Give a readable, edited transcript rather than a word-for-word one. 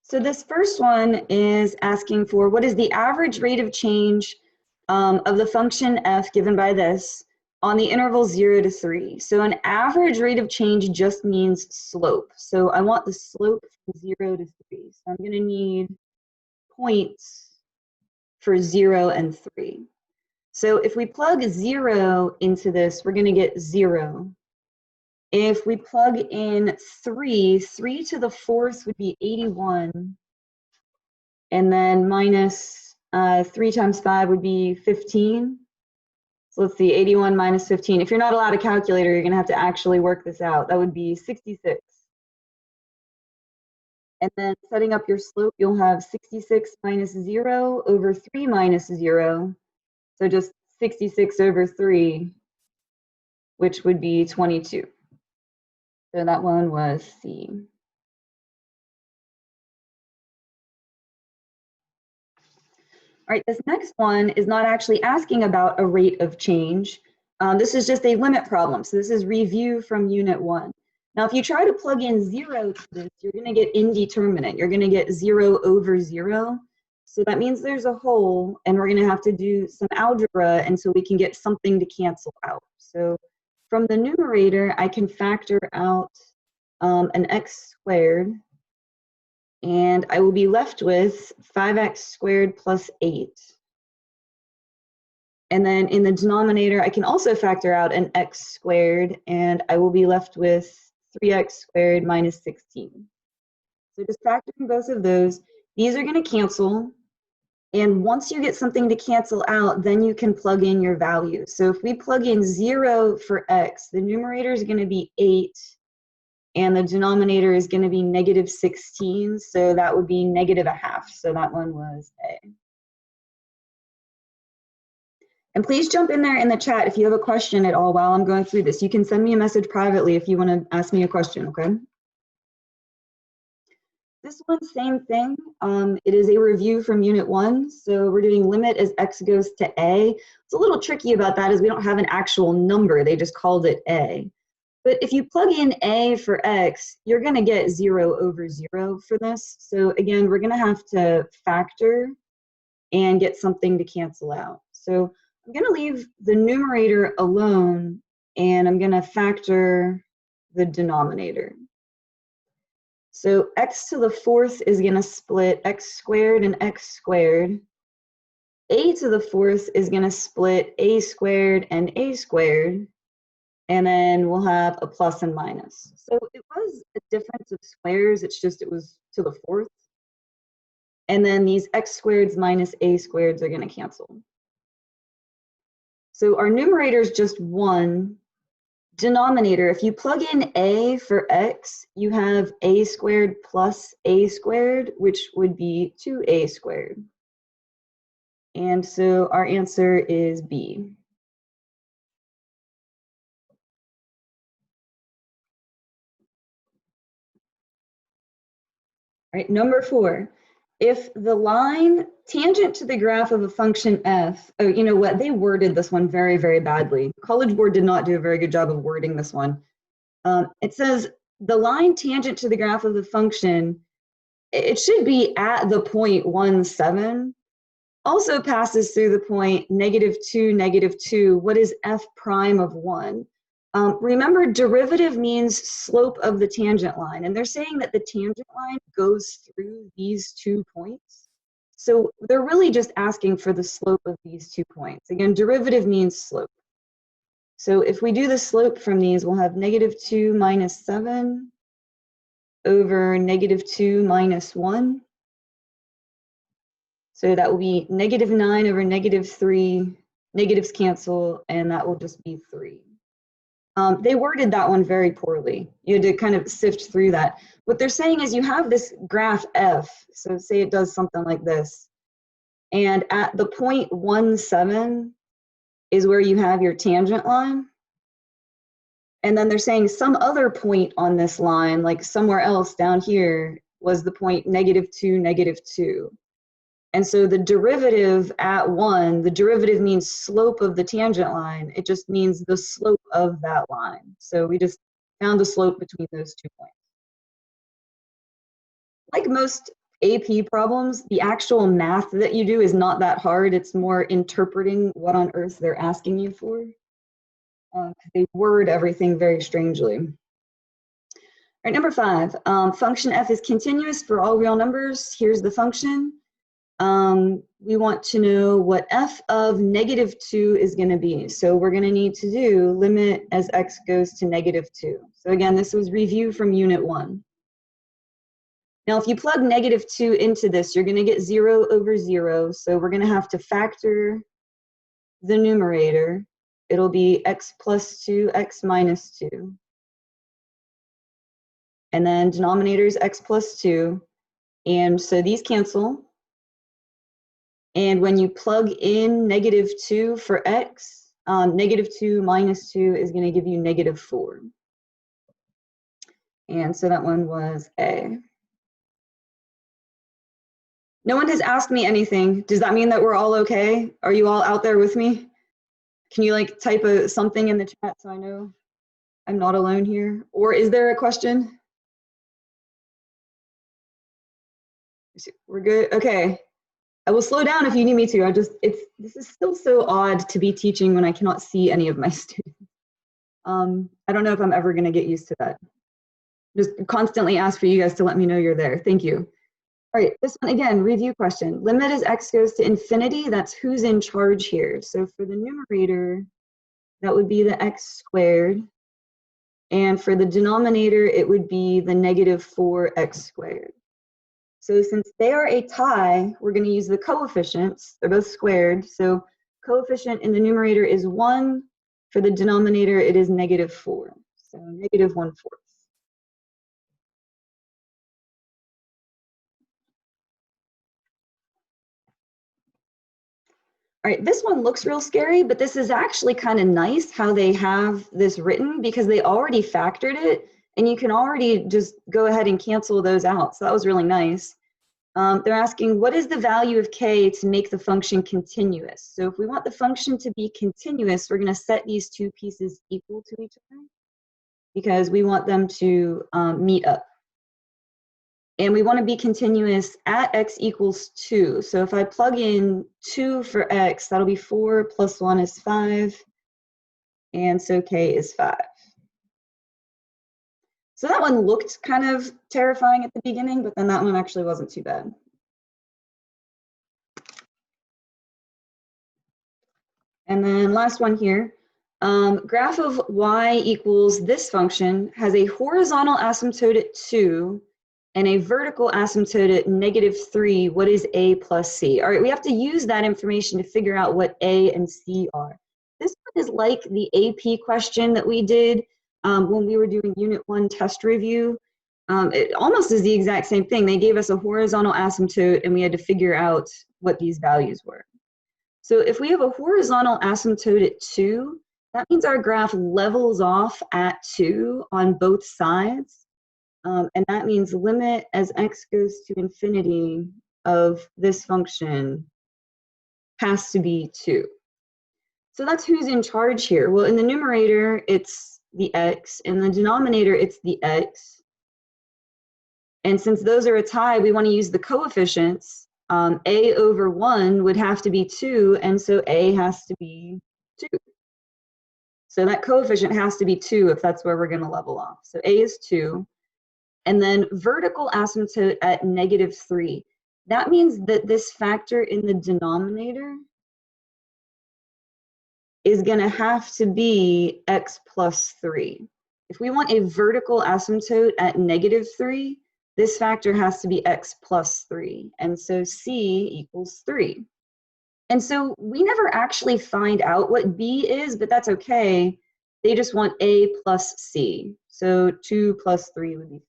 So this first one is asking for what is the average rate of change of the function f given by this on the interval 0 to 3. So an average rate of change just means slope. So I want the slope from 0 to 3. So I'm going to need points for 0 and 3. So if we plug 0 into this, we're going to get 0. If we plug in 3 to the 4th would be 81. And then minus 3 times 5 would be 15. So let's see, 81 minus 15. If you're not allowed a calculator, you're going to have to actually work this out. That would be 66. And then setting up your slope, you'll have 66 minus 0 over 3 minus 0. So just 66 over 3, which would be 22. So that one was C. All right, this next one is not actually asking about a rate of change. This is just a limit problem. So this is review from unit 1. Now, if you try to plug in 0 to this, you're going to get indeterminate. You're going to get 0 over 0. So that means there's a hole, and we're going to have to do some algebra until we can get something to cancel out. So from the numerator, I can factor out an x squared. And I will be left with 5x squared plus 8. And then in the denominator, I can also factor out an x squared, and I will be left with 3x squared minus 16. So just factoring both of those, these are going to cancel. And once you get something to cancel out, then you can plug in your value. So if we plug in 0 for x, the numerator is going to be 8. And the denominator is going to be negative 16, so that would be negative a half. So that one was A. And please jump in there in the chat if you have a question at all while I'm going through this. You can send me a message privately if you want to ask me a question, okay? This one, same thing. It is a review from unit 1. So we're doing limit as x goes to A. It's a little tricky about that is we don't have an actual number. They just called it A. But if you plug in A for x, you're going to get 0 over 0 for this. So again, we're going to have to factor and get something to cancel out. So I'm going to leave the numerator alone, and I'm going to factor the denominator. So x to the 4th is going to split x squared and x squared. A to the 4th is going to split a squared and a squared. And then we'll have a plus and minus. So it was a difference of squares, it's just it was to the 4th. And then these x squareds minus a squareds are going to cancel. So our numerator is just 1. Denominator, if you plug in a for x, you have a squared plus a squared, which would be 2a squared. And so our answer is B. All right, number 4, if the line tangent to the graph of a function f, oh, you know what, they worded this one very, very badly. College Board did not do a very good job of wording this one. It says the line tangent to the graph of the function, it should be at the point 1, 7, also passes through the point -2, -2. What is f prime of 1? Remember, derivative means slope of the tangent line, and they're saying that the tangent line goes through these 2 points. So they're really just asking for the slope of these 2 points. Again, derivative means slope. So if we do the slope from these, we'll have -2 minus 7 over -2 minus 1. So that will be -9 over -3. Negatives cancel, and that will just be 3. They worded that one very poorly. You had to kind of sift through that. What they're saying is you have this graph f, so say it does something like this, and at the point 1, 7 is where you have your tangent line, and then they're saying some other point on this line, like somewhere else down here, was the point -2, -2. And so the derivative at 1, the derivative means slope of the tangent line. It just means the slope of that line. So we just found the slope between those 2 points. Like most AP problems, the actual math that you do is not that hard. It's more interpreting what on earth they're asking you for. They word everything very strangely. All right, number 5, function f is continuous for all real numbers. Here's the function. We want to know what f of -2 is going to be. So we're going to need to do limit as x goes to -2. So again, this was review from unit 1. Now, if you plug -2 into this, you're going to get 0 over 0. So we're going to have to factor the numerator. It'll be x plus 2, x minus 2. And then denominator is x plus 2. And so these cancel. And when you plug in -2 for x, -2 minus 2 is going to give you -4. And so that one was A. No one has asked me anything. Does that mean that we're all okay? Are you all out there with me? Can you like type something in the chat so I know I'm not alone here? Or is there a question? We're good? Okay. I will slow down if you need me to. This is still so odd to be teaching when I cannot see any of my students. I don't know if I'm ever going to get used to that. Just constantly ask for you guys to let me know you're there. Thank you. All right, this one again, review question. Limit as x goes to infinity, that's who's in charge here. So for the numerator, that would be the x squared. And for the denominator, it would be the -4x squared. So since they are a tie, we're going to use the coefficients. They're both squared. So coefficient in the numerator is 1. For the denominator, it is -4. So -1/4. All right, this one looks real scary, but this is actually kind of nice how they have this written because they already factored it and you can already just go ahead and cancel those out. So that was really nice. They're asking, what is the value of k to make the function continuous? So if we want the function to be continuous, we're going to set these two pieces equal to each other because we want them to meet up. And we want to be continuous at x equals 2. So if I plug in 2 for x, that'll be 4 plus 1 is 5. And so k is 5. So that one looked kind of terrifying at the beginning, but then that one actually wasn't too bad. And then last one here. Graph of y equals this function has a horizontal asymptote at 2 and a vertical asymptote at -3, what is a plus c? All right, we have to use that information to figure out what a and c are. This one is like the AP question that we did when we were doing Unit 1 test review. It almost is the exact same thing. They gave us a horizontal asymptote and we had to figure out what these values were. So if we have a horizontal asymptote at 2, that means our graph levels off at 2 on both sides. And that means limit as x goes to infinity of this function has to be 2. So that's who's in charge here. Well, in the numerator, it's the x. In the denominator, it's the x. And since those are a tie, we want to use the coefficients. A over 1 would have to be 2, and so a has to be 2. So that coefficient has to be 2 if that's where we're going to level off. So a is 2. And then vertical asymptote at -3. That means that this factor in the denominator is going to have to be x plus 3. If we want a vertical asymptote at -3, this factor has to be x plus 3. And so c equals 3. And so we never actually find out what b is, but that's okay. They just want a plus c. So 2 plus 3 would be